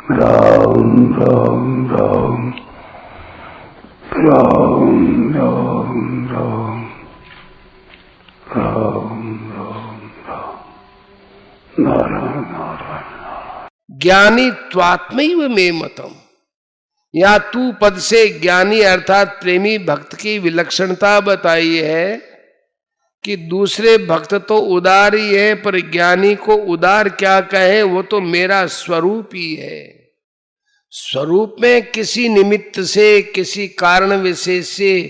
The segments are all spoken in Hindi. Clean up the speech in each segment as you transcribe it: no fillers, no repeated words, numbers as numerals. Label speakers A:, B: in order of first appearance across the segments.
A: राम राम राम राम राम राम राम राम राम नारायण नारायण।
B: ज्ञानी त्वात्मैव मे मतम। या तू पद से ज्ञानी अर्थात प्रेमी भक्त की विलक्षणता बताई है कि दूसरे भक्त तो उदार ही है, पर ज्ञानी को उदार क्या कहे, वो तो मेरा स्वरूप ही है। स्वरूप में किसी निमित्त से, किसी कारण विशेष से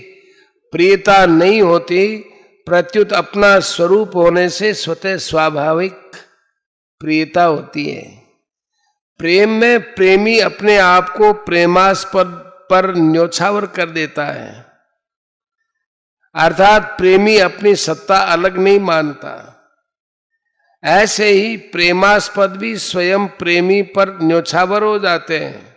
B: प्रियता नहीं होती, प्रत्युत अपना स्वरूप होने से स्वतः स्वाभाविक प्रियता होती है। प्रेम में प्रेमी अपने आप को प्रेमास्पद पर न्योछावर कर देता है, अर्थात प्रेमी अपनी सत्ता अलग नहीं मानता। ऐसे ही प्रेमास्पद भी स्वयं प्रेमी पर न्योछावर हो जाते हैं।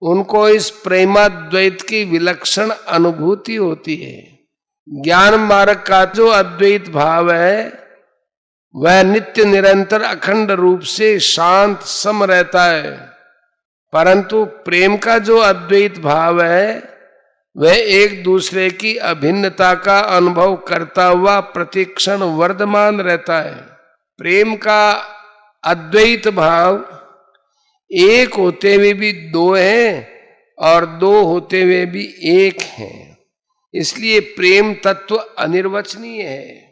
B: उनको इस प्रेमाद्वैत की विलक्षण अनुभूति होती है। ज्ञान मार्ग का जो अद्वैत भाव है वह नित्य निरंतर अखंड रूप से शांत सम रहता है, परंतु प्रेम का जो अद्वैत भाव है वह एक दूसरे की अभिन्नता का अनुभव करता हुआ प्रतिक्षण वर्धमान रहता है। प्रेम का अद्वैत भाव एक होते हुए भी दो हैं और दो होते हुए भी एक हैं, इसलिए प्रेम तत्व अनिर्वचनीय है।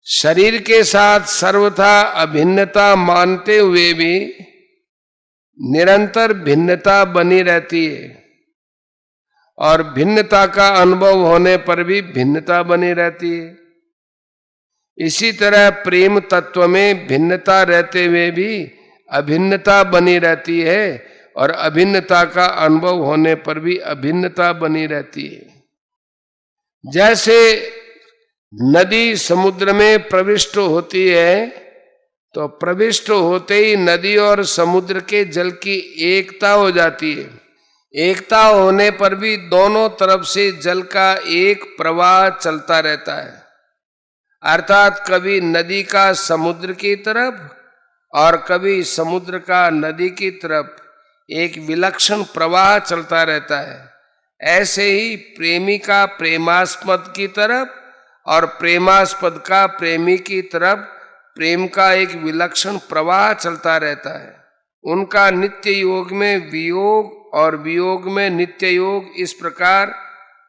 B: शरीर के साथ सर्वथा अभिन्नता मानते हुए भी निरंतर भिन्नता बनी रहती है, और भिन्नता का अनुभव होने पर भी भिन्नता बनी रहती है। इसी तरह प्रेम तत्व में भिन्नता रहते हुए भी अभिन्नता बनी रहती है, और अभिन्नता का अनुभव होने पर भी अभिन्नता बनी रहती है। जैसे नदी समुद्र में प्रविष्ट होती है तो प्रविष्ट होते ही नदी और समुद्र के जल की एकता हो जाती है। एकता होने पर भी दोनों तरफ से जल का एक प्रवाह चलता रहता है, अर्थात कभी नदी का समुद्र की तरफ और कभी समुद्र का नदी की तरफ एक विलक्षण प्रवाह चलता रहता है। ऐसे ही प्रेमी का प्रेमास्पद की तरफ और प्रेमास्पद का प्रेमी की तरफ प्रेम का एक विलक्षण प्रवाह चलता रहता है। उनका नित्य योग में वियोग और वियोग में नित्य योग, इस प्रकार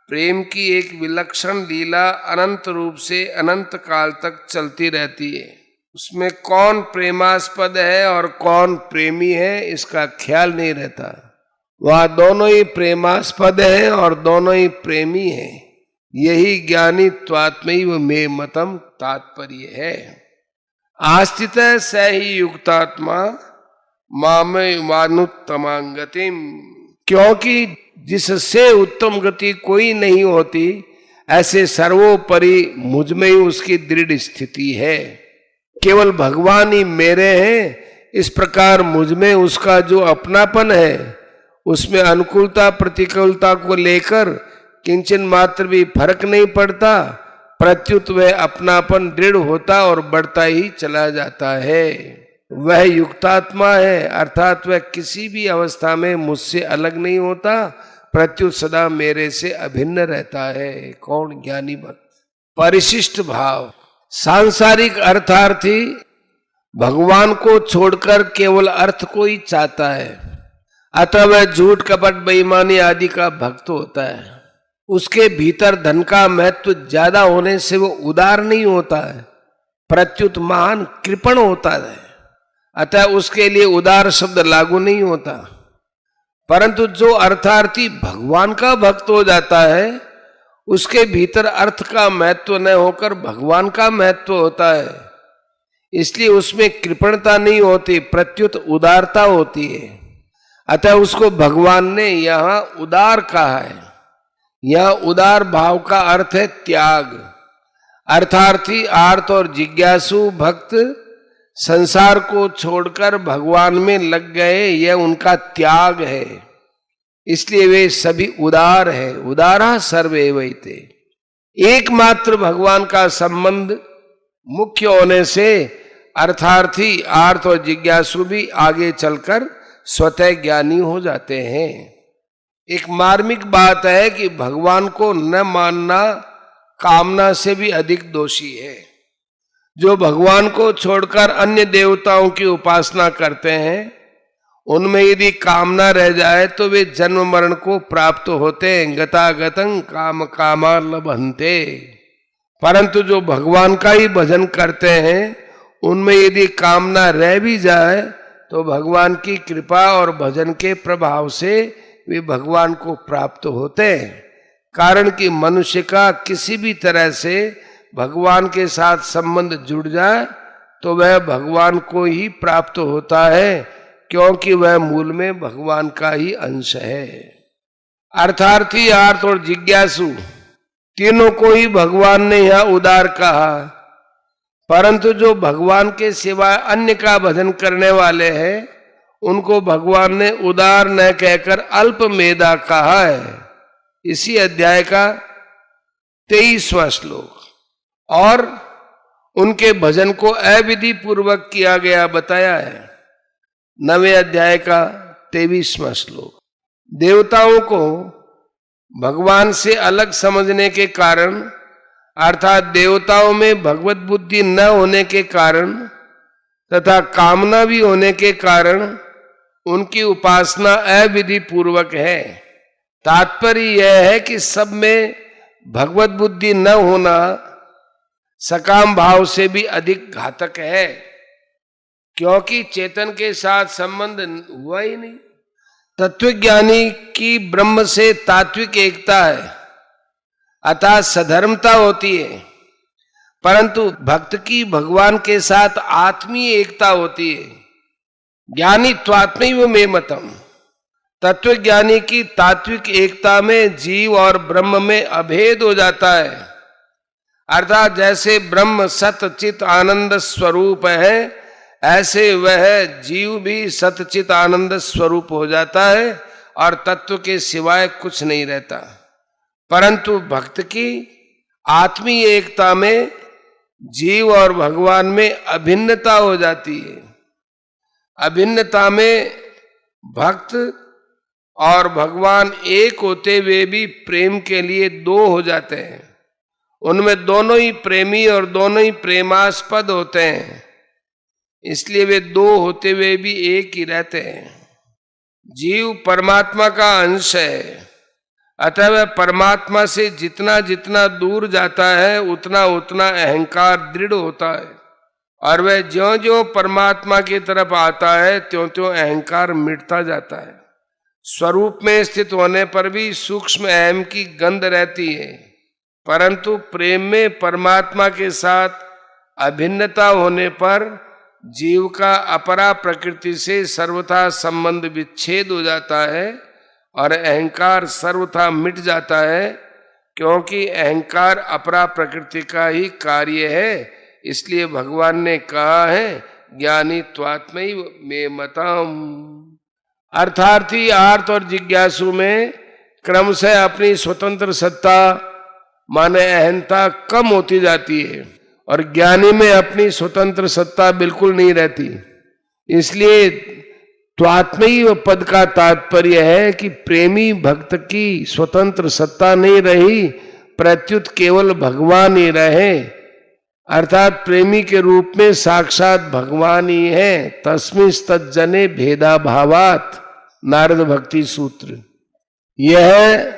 B: प्रेम की एक विलक्षण लीला अनंत रूप से अनंत काल तक चलती रहती है। उसमें कौन प्रेमास्पद है और कौन प्रेमी है इसका ख्याल नहीं रहता। वह दोनों ही प्रेमास्पद है और दोनों ही प्रेमी है। यही ज्ञानी त्वात्मैव मे मतम तात्पर्य है। आस्थित स ही युक्तात्मा मामेवानुत्तमांगतिम। क्योंकि जिससे उत्तम गति कोई नहीं होती, ऐसे सर्वोपरि मुझ में ही उसकी दृढ़ स्थिति है। केवल भगवान ही मेरे हैं, इस प्रकार मुझ में उसका जो अपनापन है, उसमें अनुकूलता प्रतिकूलता को लेकर किंचन मात्र भी फर्क नहीं पड़ता, प्रत्युत वह अपनापन दृढ़ होता और बढ़ता ही चला जाता है। वह युक्तात्मा है, अर्थात वह किसी भी अवस्था में मुझसे अलग नहीं होता, प्रत्युत सदा मेरे से अभिन्न रहता है। कौन? ज्ञानी भक्त। परिशिष्ट भाव। सांसारिक अर्थार्थी भगवान को छोड़कर केवल अर्थ को ही चाहता है, अतः वह झूठ कपट बेईमानी आदि का भक्त होता है। उसके भीतर धन का महत्व ज्यादा होने से वो उदार नहीं होता है, प्रत्युत महान कृपण होता है, अतः उसके लिए उदार शब्द लागू नहीं होता। परंतु जो अर्थार्थी भगवान का भक्त हो जाता है, उसके भीतर अर्थ का महत्व न होकर भगवान का महत्व होता है, इसलिए उसमें कृपणता नहीं होती, प्रत्युत उदारता होती है। अतः उसको भगवान ने यहाँ उदार कहा है। यह उदार भाव का अर्थ है त्याग। अर्थार्थी आर्त और जिज्ञासु भक्त संसार को छोड़कर भगवान में लग गए, यह उनका त्याग है, इसलिए वे सभी उदार है। उदारा सर्वे वैते। एकमात्र भगवान का संबंध मुख्य होने से अर्थार्थी, आर्त और जिज्ञासु भी आगे चलकर स्वतः ज्ञानी हो जाते हैं। एक मार्मिक बात है कि भगवान को न मानना कामना से भी अधिक दोषी है। जो भगवान को छोड़कर अन्य देवताओं की उपासना करते हैं, उनमें यदि कामना रह जाए तो वे जन्म मरण को प्राप्त होते हैं। गतागतं काम कामा लभन्ते। परंतु जो भगवान का ही भजन करते हैं, उनमें यदि कामना रह भी जाए तो भगवान की कृपा और भजन के प्रभाव से वे भगवान को प्राप्त होते हैं। कारण कि मनुष्य का किसी भी तरह से भगवान के साथ संबंध जुड़ जाए तो वह भगवान को ही प्राप्त होता है, क्योंकि वह मूल में भगवान का ही अंश है। अर्थार्थी, आर्त और जिज्ञासु तीनों को ही भगवान ने यह उदार कहा। परंतु जो भगवान के सिवाय अन्य का भजन करने वाले हैं, उनको भगवान ने उदार न कहकर अल्प मेधा कहा है। इसी अध्याय का 23वां श्लोक। और उनके भजन को अविधि पूर्वक किया गया बताया है 9वें अध्याय का 23वां श्लोक। देवताओं को भगवान से अलग समझने के कारण, अर्थात देवताओं में भगवत बुद्धि न होने के कारण तथा कामना भी होने के कारण उनकी उपासना अविधि पूर्वक है। तात्पर्य यह है कि सब में भगवत बुद्धि न होना सकाम भाव से भी अधिक घातक है, क्योंकि चेतन के साथ संबंध हुआ ही नहीं। तत्वज्ञानी की ब्रह्म से तात्विक एकता है, अतः सधर्मता होती है। परंतु भक्त की भगवान के साथ आत्मीय एकता होती है। ज्ञानी त्वात्मैव मे मतम। तत्वज्ञानी की तात्विक एकता में जीव और ब्रह्म में अभेद हो जाता है। अर्थात जैसे ब्रह्म सत चित आनंद स्वरूप है, ऐसे वह जीव भी सतचित आनंद स्वरूप हो जाता है और तत्व के सिवाय कुछ नहीं रहता। परंतु भक्त की आत्मीय एकता में जीव और भगवान में अभिन्नता हो जाती है। अभिन्नता में भक्त और भगवान एक होते हुए भी प्रेम के लिए दो हो जाते हैं। उनमें दोनों ही प्रेमी और दोनों ही प्रेमास्पद होते हैं, इसलिए वे दो होते हुए भी एक ही रहते हैं। जीव परमात्मा का अंश है, अतः वह परमात्मा से जितना जितना दूर जाता है उतना उतना अहंकार दृढ़ होता है, और वह ज्यों ज्यों परमात्मा की तरफ आता है त्यों त्यों अहंकार मिटता जाता है। स्वरूप में स्थित होने पर भी सूक्ष्म अहम की गंध रहती है, परंतु प्रेम में परमात्मा के साथ अभिन्नता होने पर जीव का अपरा प्रकृति से सर्वथा संबंध विच्छेद हो जाता है और अहंकार सर्वथा मिट जाता है, क्योंकि अहंकार अपरा प्रकृति का ही कार्य है। इसलिए भगवान ने कहा है ज्ञानी त्वात्मैव मे मतम। अर्थार्थी, आर्त और जिज्ञासु में क्रमशः अपनी स्वतंत्र सत्ता माने अहंता कम होती जाती है और ज्ञानी में अपनी स्वतंत्र सत्ता बिल्कुल नहीं रहती। इसलिए त्वात्मैव पद का तात्पर्य है कि प्रेमी भक्त की स्वतंत्र सत्ता नहीं रही, प्रत्युत केवल भगवान ही रहे। अर्थात प्रेमी के रूप में साक्षात भगवान ही है। तस्मिंस्तज्जने भेदा भावात, नारद भक्ति सूत्र। यह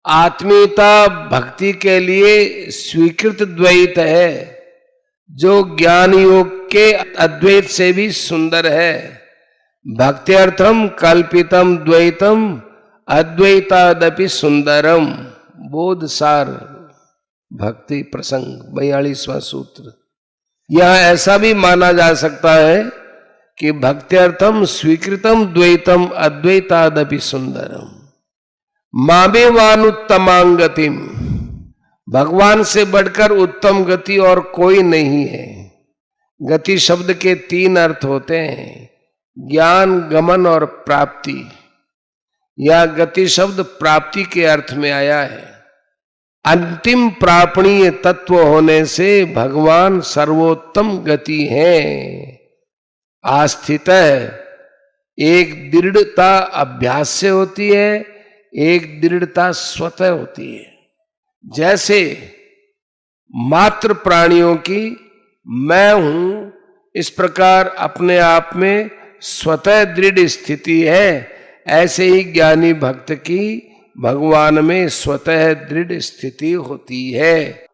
B: आत्मीयता भक्ति के लिए स्वीकृत द्वैत है, जो ज्ञान योग के अद्वैत से भी सुंदर है। भक्त्यर्थम कल्पितम द्वैतम अद्वैतादपि सुंदरम। बोधसार भक्ति प्रसंग 42वां सूत्र। यह ऐसा भी माना जा सकता है कि भक्त्यर्थम स्वीकृतम द्वैतम अद्वैतादपि सुंदरम। मामेवानुत्तमांगतिम। भगवान से बढ़कर उत्तम गति और कोई नहीं है। गति शब्द के 3 अर्थ होते हैं, ज्ञान, गमन और प्राप्ति। यह गति शब्द प्राप्ति के अर्थ में आया है। अंतिम प्रापणीय तत्व होने से भगवान सर्वोत्तम गति है। आस्थित एक दृढ़ता अभ्यास से होती है, एक दृढ़ता स्वतः होती है। जैसे मात्र प्राणियों की मैं हूं, इस प्रकार अपने आप में स्वतः दृढ़ स्थिति है, ऐसे ही ज्ञानी भक्त की भगवान में स्वतः दृढ़ स्थिति होती है।